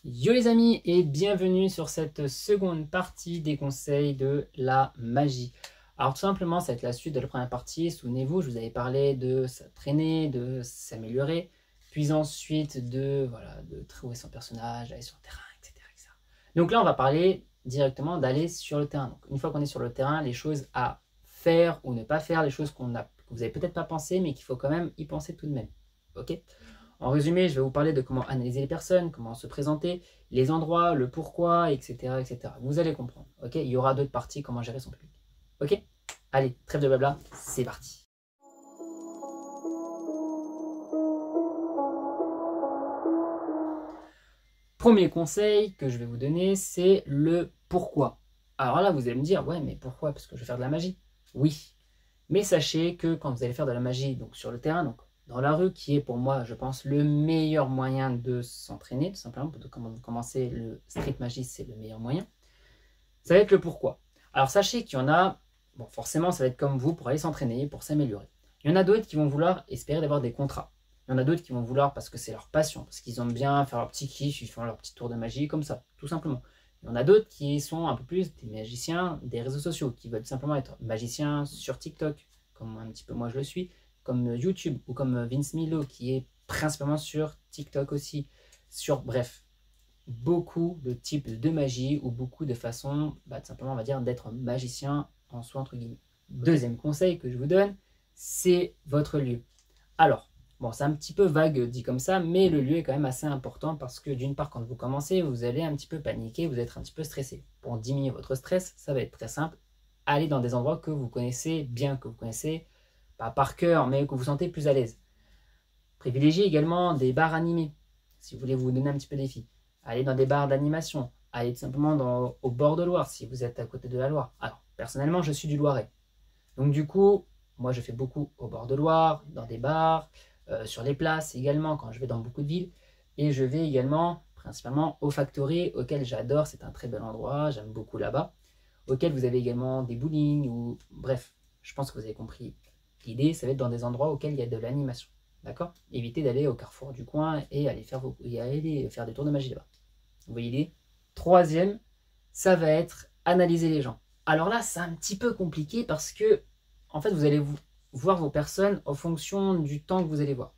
Yo les amis et bienvenue sur cette seconde partie des conseils de la magie. Alors tout simplement, ça va être la suite de la première partie. Souvenez-vous, je vous avais parlé de s'entraîner, de s'améliorer, puis ensuite de trouver son personnage, d'aller sur le terrain, etc., etc. Donc là, on va parler directement d'aller sur le terrain. Donc une fois qu'on est sur le terrain, les choses à faire ou ne pas faire, les choses que vous n'avez peut-être pas pensé, mais qu'il faut quand même y penser tout de même. Ok? En résumé, je vais vous parler de comment analyser les personnes, comment se présenter, les endroits, le pourquoi, etc., etc. Vous allez comprendre. Ok, il y aura d'autres parties, comment gérer son public. Ok, allez, trêve de blabla, c'est parti. Premier conseil que je vais vous donner, c'est le pourquoi. Alors là, vous allez me dire, ouais, mais pourquoi? Parce que je vais faire de la magie. Oui, mais sachez que quand vous allez faire de la magie donc sur le terrain, donc dans la rue, qui est pour moi, je pense, le meilleur moyen de s'entraîner, tout simplement, quand vous commencez le street magie, c'est le meilleur moyen. Ça va être le pourquoi. Alors sachez qu'il y en a, bon forcément ça va être comme vous pour aller s'entraîner, pour s'améliorer. Il y en a d'autres qui vont vouloir espérer d'avoir des contrats. Il y en a d'autres qui vont vouloir parce que c'est leur passion, parce qu'ils aiment bien faire leur petit kiff, ils font leur petit tour de magie comme ça, tout simplement. Il y en a d'autres qui sont un peu plus des magiciens des réseaux sociaux, qui veulent simplement être magiciens sur TikTok, comme un petit peu moi je le suis, comme YouTube, ou comme Vince Milo, qui est principalement sur TikTok aussi, bref, beaucoup de types de magie ou beaucoup de façons, tout simplement, on va dire, d'être magicien en soi, entre guillemets. Deuxième conseil que je vous donne, c'est votre lieu. Alors, bon, c'est un petit peu vague dit comme ça, mais le lieu est quand même assez important parce que d'une part, quand vous commencez, vous allez un petit peu paniquer, vous êtes un petit peu stressé. Pour diminuer votre stress, ça va être très simple. Allez dans des endroits que vous connaissez bien, que vous connaissez, pas par cœur, mais que vous sentez plus à l'aise. Privilégiez également des bars animés, si vous voulez vous donner un petit peu des défi. Allez dans des bars d'animation, allez tout simplement au bord de Loire, si vous êtes à côté de la Loire. Alors, personnellement, je suis du Loiret. Donc du coup, moi je fais beaucoup au bord de Loire, dans des bars, sur les places également, quand je vais dans beaucoup de villes. Et je vais également, principalement, au Factory, auquel j'adore, c'est un très bel endroit, j'aime beaucoup là-bas. Auquel vous avez également des bowling, ou bref, je pense que vous avez compris. L'idée, ça va être dans des endroits auxquels il y a de l'animation. D'accord? Évitez d'aller au carrefour du coin et aller faire des tours de magie là-bas. Vous voyez l'idée? Troisième, ça va être analyser les gens. Alors là, c'est un petit peu compliqué parce que, en fait, vous allez voir vos personnes en fonction du temps que vous allez voir.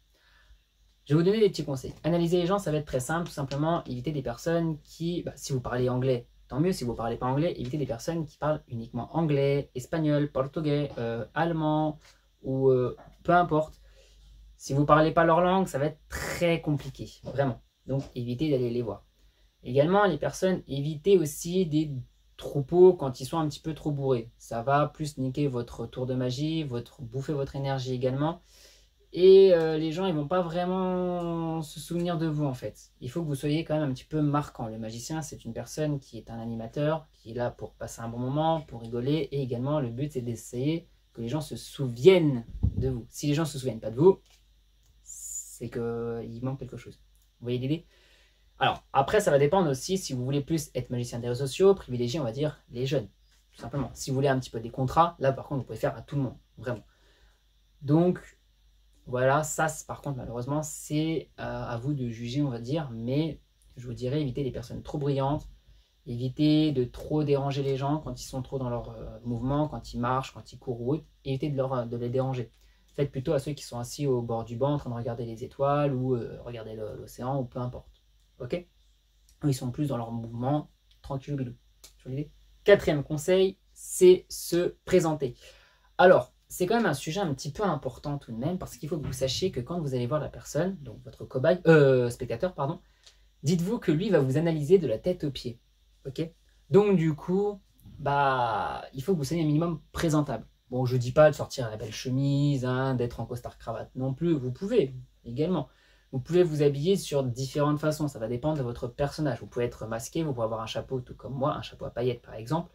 Je vais vous donner des petits conseils. Analyser les gens, ça va être très simple. Tout simplement, éviter des personnes qui, si vous parlez anglais, tant mieux. Si vous ne parlez pas anglais, évitez des personnes qui parlent uniquement anglais, espagnol, portugais, allemand ou peu importe. Si vous ne parlez pas leur langue, ça va être très compliqué, vraiment. Donc, évitez d'aller les voir. Également, les personnes, évitez aussi des troupeaux quand ils sont un petit peu trop bourrés. Ça va plus niquer votre tour de magie, bouffer votre énergie également. Et les gens, ils vont pas vraiment se souvenir de vous, en fait. Il faut que vous soyez quand même un petit peu marquant. Le magicien, c'est une personne qui est un animateur, qui est là pour passer un bon moment, pour rigoler. Et également, le but, c'est d'essayer que les gens se souviennent de vous. Si les gens ne se souviennent pas de vous, c'est qu'il manque quelque chose. Vous voyez l'idée? Alors, après, ça va dépendre aussi si vous voulez plus être magicien des réseaux sociaux, privilégier, on va dire, les jeunes, tout simplement. Si vous voulez un petit peu des contrats, là, par contre, vous pouvez faire à tout le monde, vraiment. Donc, voilà, ça, par contre, malheureusement, c'est à vous de juger, on va dire, mais je vous dirais, évitez les personnes trop brillantes, évitez de trop déranger les gens quand ils sont trop dans leur mouvement, quand ils marchent, quand ils courent ou autre, évitez de les déranger. Faites plutôt à ceux qui sont assis au bord du banc en train de regarder les étoiles ou regarder l'océan ou peu importe. Ok? Ils sont plus dans leur mouvement, tranquille bilou. Sur l'idée. Quatrième conseil, c'est se présenter. Alors, c'est quand même un sujet un petit peu important tout de même parce qu'il faut que vous sachiez que quand vous allez voir la personne, donc votre cobaye, spectateur, pardon, dites-vous que lui va vous analyser de la tête aux pieds. Ok? Donc du coup, il faut que vous soyez un minimum présentable. Bon, je dis pas de sortir à la belle chemise, hein, d'être en costard cravate non plus. Vous pouvez également. Vous pouvez vous habiller sur différentes façons. Ça va dépendre de votre personnage. Vous pouvez être masqué, vous pouvez avoir un chapeau tout comme moi, un chapeau à paillettes par exemple,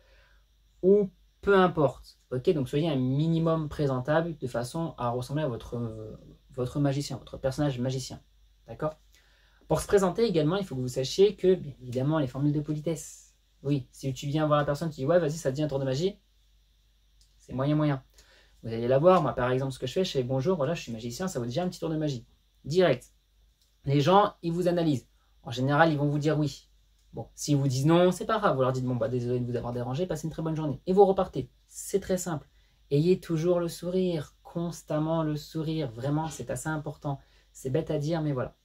ou peu importe. Ok, donc soyez un minimum présentable de façon à ressembler à votre magicien, votre personnage magicien. D'accord? Pour se présenter également, il faut que vous sachiez que, bien évidemment, les formules de politesse. Oui, si tu viens voir la personne, tu dis ouais, vas-y, ça te dit un tour de magie, c'est moyen, moyen. Vous allez la voir, moi par exemple, ce que je fais bonjour, voilà, je suis magicien, ça vous dit un petit tour de magie. Direct. Les gens, ils vous analysent. En général, ils vont vous dire oui. Bon, s'ils vous disent non, c'est pas grave. Vous leur dites bon, bah désolé de vous avoir dérangé, passez une très bonne journée. Et vous repartez. C'est très simple. Ayez toujours le sourire, constamment le sourire. Vraiment, c'est assez important. C'est bête à dire, mais voilà.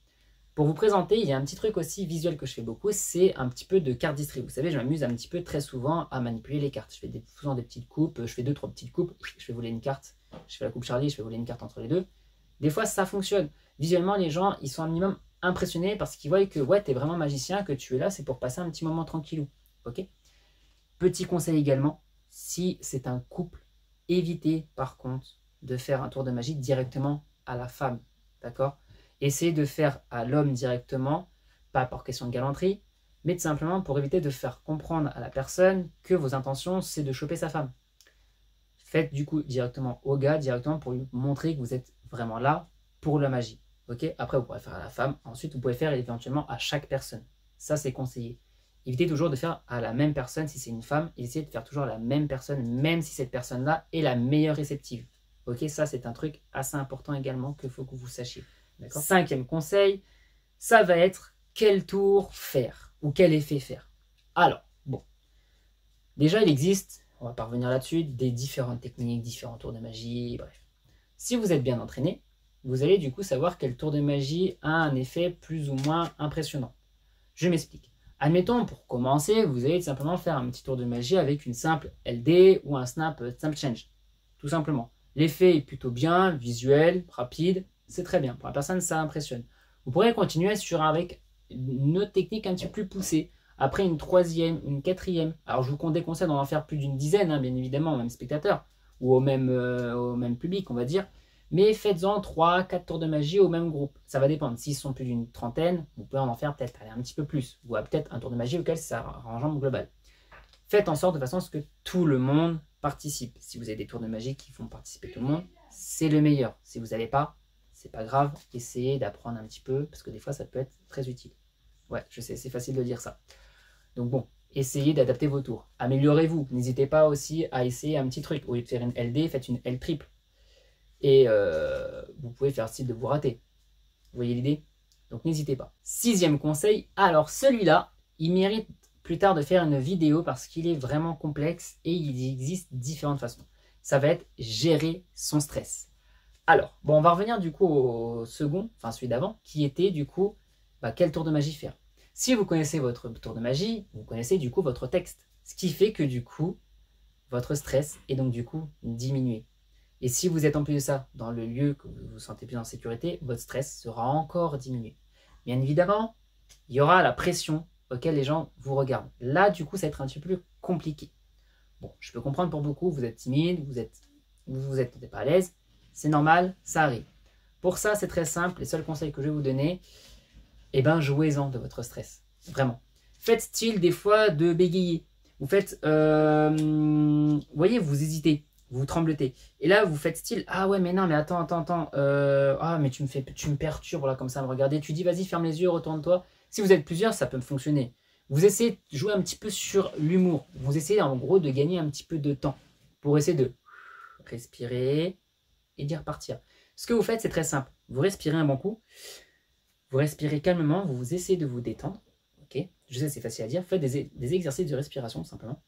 Pour vous présenter, il y a un petit truc aussi visuel que je fais beaucoup, c'est un petit peu de carte distrib. Vous savez, je m'amuse un petit peu très souvent à manipuler les cartes. Je fais souvent des petites coupes, je fais 2-3 petites coupes, je fais voler une carte, je fais la coupe Charlie, je fais voler une carte entre les deux. Des fois, ça fonctionne. Visuellement, les gens, ils sont un minimum impressionnés parce qu'ils voient que ouais, tu es vraiment magicien, que tu es là, c'est pour passer un petit moment tranquillou. Ok. Petit conseil également, si c'est un couple, évitez par contre de faire un tour de magie directement à la femme. D'accord. Essayez de faire à l'homme directement, pas par question de galanterie, mais tout simplement pour éviter de faire comprendre à la personne que vos intentions, c'est de choper sa femme. Faites du coup directement au gars, directement pour lui montrer que vous êtes vraiment là pour la magie. Okay. Après, vous pourrez faire à la femme. Ensuite, vous pouvez faire éventuellement à chaque personne. Ça, c'est conseillé. Évitez toujours de faire à la même personne si c'est une femme. Essayez de faire toujours à la même personne, même si cette personne-là est la meilleure réceptive. Ok, ça, c'est un truc assez important également qu'il faut que vous sachiez. Cinquième conseil, ça va être quel tour faire ou quel effet faire. Alors, bon, déjà, il existe, on va pas revenir là-dessus, des différentes techniques, différents tours de magie, bref. Si vous êtes bien entraîné, vous allez du coup savoir quel tour de magie a un effet plus ou moins impressionnant. Je m'explique. Admettons, pour commencer, vous allez simplement faire un petit tour de magie avec une simple LD ou un snap change. Tout simplement. L'effet est plutôt bien, visuel, rapide, c'est très bien. Pour la personne, ça impressionne. Vous pourrez continuer avec une autre technique un petit peu plus poussée. Après une troisième, une quatrième. Alors je vous déconseille d'en faire plus d'une dizaine, hein, bien évidemment, au même spectateur ou au même public, on va dire. Mais faites-en 3-4 tours de magie au même groupe. Ça va dépendre. S'ils sont plus d'une trentaine, vous pouvez en faire peut-être un petit peu plus. Ou peut-être un tour de magie auquel ça engendre global. Faites en sorte de façon à ce que tout le monde participe. Si vous avez des tours de magie qui font participer tout le monde, c'est le meilleur. Si vous n'avez pas, c'est pas grave. Essayez d'apprendre un petit peu, parce que des fois, ça peut être très utile. Ouais, je sais, c'est facile de dire ça. Donc bon, essayez d'adapter vos tours. Améliorez-vous. N'hésitez pas aussi à essayer un petit truc. Au lieu de faire une LD, faites une L triple. Et vous pouvez faire style de vous rater. Vous voyez l'idée? Donc n'hésitez pas. Sixième conseil, alors celui-là, il mérite plus tard de faire une vidéo parce qu'il est vraiment complexe et il existe différentes façons. Ça va être gérer son stress. Alors, bon, on va revenir du coup au second, enfin celui d'avant, qui était du coup, quel tour de magie faire. Si vous connaissez votre tour de magie, vous connaissez du coup votre texte. Ce qui fait que du coup, votre stress est donc du coup diminué. Et si vous êtes en plus de ça dans le lieu que vous vous sentez plus en sécurité, votre stress sera encore diminué. Bien évidemment, il y aura la pression auquel les gens vous regardent. Là, du coup, ça va être un petit peu plus compliqué. Bon, je peux comprendre pour beaucoup, vous êtes timide, vous êtes pas à l'aise, c'est normal, ça arrive. Pour ça, c'est très simple, les seuls conseils que je vais vous donner, jouez-en de votre stress, vraiment. Faites style des fois de bégayer. Vous faites, vous voyez, vous hésitez. Vous tremblotez. Et là, vous faites style, ah ouais, mais non, mais attends. Ah, mais tu me perturbes, là, comme ça, me regarder. Tu dis, vas-y, ferme les yeux, retourne-toi. Si vous êtes plusieurs, ça peut fonctionner. Vous essayez de jouer un petit peu sur l'humour. Vous essayez, en gros, de gagner un petit peu de temps pour essayer de respirer et d'y repartir. Ce que vous faites, c'est très simple. Vous respirez un bon coup. Vous respirez calmement. Vous essayez de vous détendre. Ok. Je sais, c'est facile à dire. Faites des exercices de respiration, tout simplement.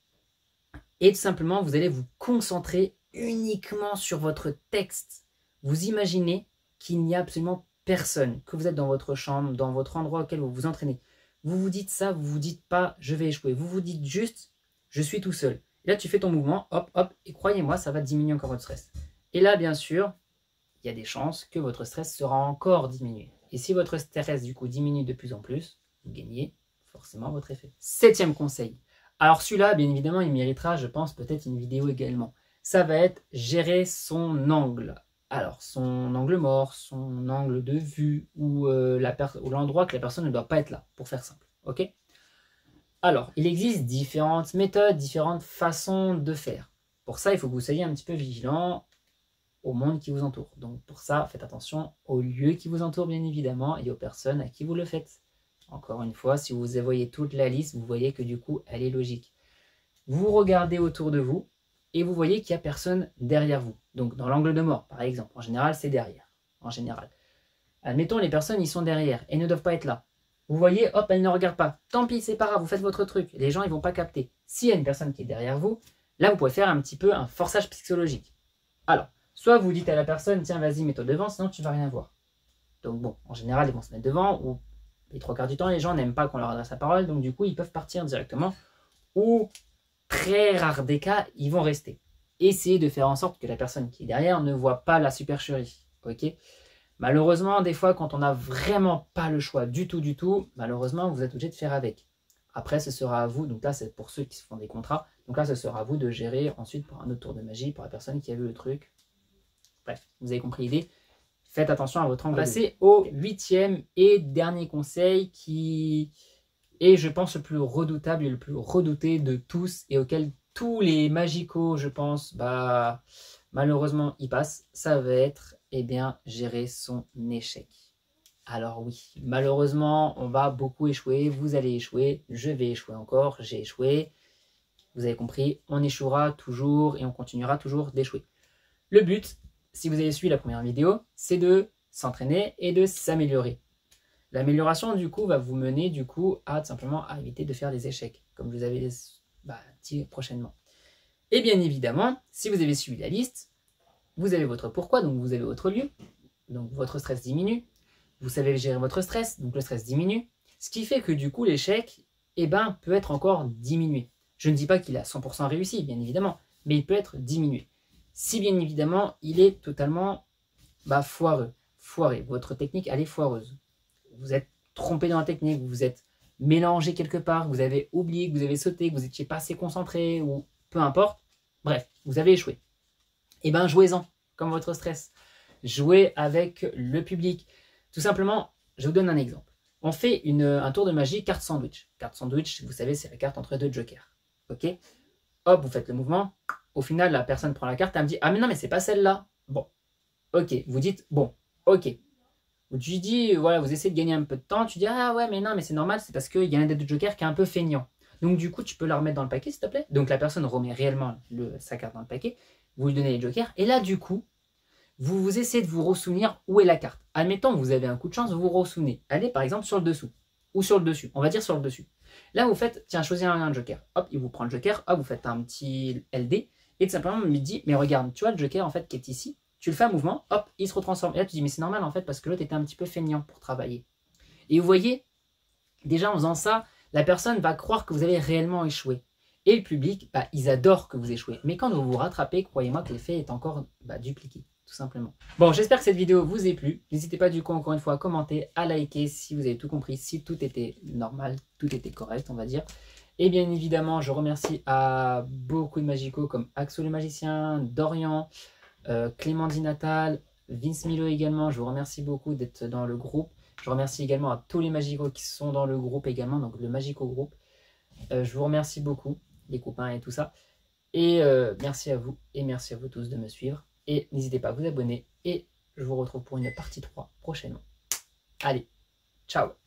Et tout simplement, vous allez vous concentrer uniquement sur votre texte. Vous imaginez qu'il n'y a absolument personne, que vous êtes dans votre chambre, dans votre endroit auquel vous vous entraînez. Vous vous dites ça, vous vous dites pas « je vais échouer ». Vous vous dites juste « je suis tout seul ». Et là, tu fais ton mouvement, hop, hop, et croyez-moi, ça va diminuer encore votre stress. Et là, bien sûr, il y a des chances que votre stress sera encore diminué. Et si votre stress, du coup, diminue de plus en plus, vous gagnez forcément votre effet. Septième conseil. Alors celui-là, bien évidemment, il méritera, je pense, peut-être une vidéo également. Ça va être gérer son angle. Alors, son angle mort, son angle de vue, ou l'endroit que la personne ne doit pas être là, pour faire simple. Ok? Alors, il existe différentes méthodes, différentes façons de faire. Pour ça, il faut que vous soyez un petit peu vigilant au monde qui vous entoure. Donc pour ça, faites attention aux lieux qui vous entourent, bien évidemment, et aux personnes à qui vous le faites. Encore une fois, si vous voyez toute la liste, vous voyez que du coup, elle est logique. Vous regardez autour de vous et vous voyez qu'il n'y a personne derrière vous. Donc, dans l'angle de mort, par exemple. En général, c'est derrière. En général. Admettons, les personnes, ils sont derrière et ne doivent pas être là. Vous voyez, hop, elle ne regarde pas. Tant pis, c'est pas grave, vous faites votre truc. Les gens, ils vont pas capter. S'il y a une personne qui est derrière vous, là, vous pouvez faire un petit peu un forçage psychologique. Alors, soit vous dites à la personne, tiens, vas-y, mets-toi devant, sinon tu vas rien voir. Donc bon, en général, ils vont se mettre devant, ou les 3 quarts du temps, les gens n'aiment pas qu'on leur adresse la parole, donc du coup, ils peuvent partir directement, ou très rare des cas, ils vont rester. Essayez de faire en sorte que la personne qui est derrière ne voit pas la supercherie, ok? Malheureusement, des fois, quand on n'a vraiment pas le choix du tout, malheureusement, vous êtes obligé de faire avec. Après, ce sera à vous, donc là, c'est pour ceux qui se font des contrats, donc là, ce sera à vous de gérer ensuite pour un autre tour de magie, pour la personne qui a vu le truc. Bref, vous avez compris l'idée. Faites attention à votre angle. Passer au 8e et dernier conseil qui est, je pense, le plus redoutable et le plus redouté de tous et auquel tous les magicos, je pense, malheureusement, y passent. Ça va être, eh bien, gérer son échec. Alors oui, malheureusement, on va beaucoup échouer. Vous allez échouer, je vais échouer encore, j'ai échoué. Vous avez compris, on échouera toujours et on continuera toujours d'échouer. Le but, si vous avez suivi la première vidéo, c'est de s'entraîner et de s'améliorer. L'amélioration, du coup, va vous mener, du coup, à simplement à éviter de faire des échecs, comme je vous avais dit prochainement. Et bien évidemment, si vous avez suivi la liste, vous avez votre pourquoi, donc vous avez votre lieu, donc votre stress diminue, vous savez gérer votre stress, donc le stress diminue, ce qui fait que du coup, l'échec, peut être encore diminué. Je ne dis pas qu'il est à 100% réussi, bien évidemment, mais il peut être diminué. Si bien évidemment, il est totalement foiré. Votre technique, elle est foireuse. Vous êtes trompé dans la technique, vous vous êtes mélangé quelque part, vous avez oublié, que vous avez sauté, que vous n'étiez pas assez concentré, ou peu importe. Bref, vous avez échoué. Jouez-en, comme votre stress. Jouez avec le public. Tout simplement, je vous donne un exemple. On fait un tour de magie carte sandwich. Carte sandwich, vous savez, c'est la carte entre 2 jokers. Ok ? Hop, vous faites le mouvement. Au final, la personne prend la carte, elle me dit « Ah mais non, mais c'est pas celle-là. » Bon, ok, vous dites « Bon, ok. » Tu dis, voilà, vous essayez de gagner un peu de temps, tu dis « Ah ouais, mais non, mais c'est normal, c'est parce qu'il y a un des 2 jokers qui est un peu feignant. » Donc du coup, tu peux la remettre dans le paquet, s'il te plaît. Donc la personne remet réellement sa carte dans le paquet, vous lui donnez les jokers, et là, du coup, vous essayez de vous ressouvenir où est la carte. Admettons, vous avez un coup de chance, vous vous ressouvenez. Elle est par exemple sur le dessous, ou sur le dessus, on va dire sur le dessus. Là, vous faites, tiens, choisissez un joker. Hop, il vous prend le joker, hop, vous faites un petit LD, et tout simplement, il me dit, mais regarde, tu vois le joker en fait qui est ici, tu le fais un mouvement, hop, il se retransforme. Et là, tu dis, mais c'est normal en fait, parce que l'autre était un petit peu feignant pour travailler. Et vous voyez, déjà en faisant ça, la personne va croire que vous avez réellement échoué. Et le public, ils adorent que vous échouez. Mais quand vous vous rattrapez, croyez-moi que l'effet est encore dupliqué, tout simplement. Bon, j'espère que cette vidéo vous a plu. N'hésitez pas du coup, encore une fois, à commenter, à liker si vous avez tout compris, si tout était normal, tout était correct, on va dire. Et bien évidemment, je remercie à beaucoup de magicos comme Axo le Magicien, Dorian, Clément Di Natal, Vince Milo également. Je vous remercie beaucoup d'être dans le groupe. Je remercie également à tous les magicos qui sont dans le groupe également, donc le Magico Group. Je vous remercie beaucoup, les copains et tout ça. Et merci à vous et merci à vous tous de me suivre. Et n'hésitez pas à vous abonner et je vous retrouve pour une partie 3 prochainement. Allez, ciao!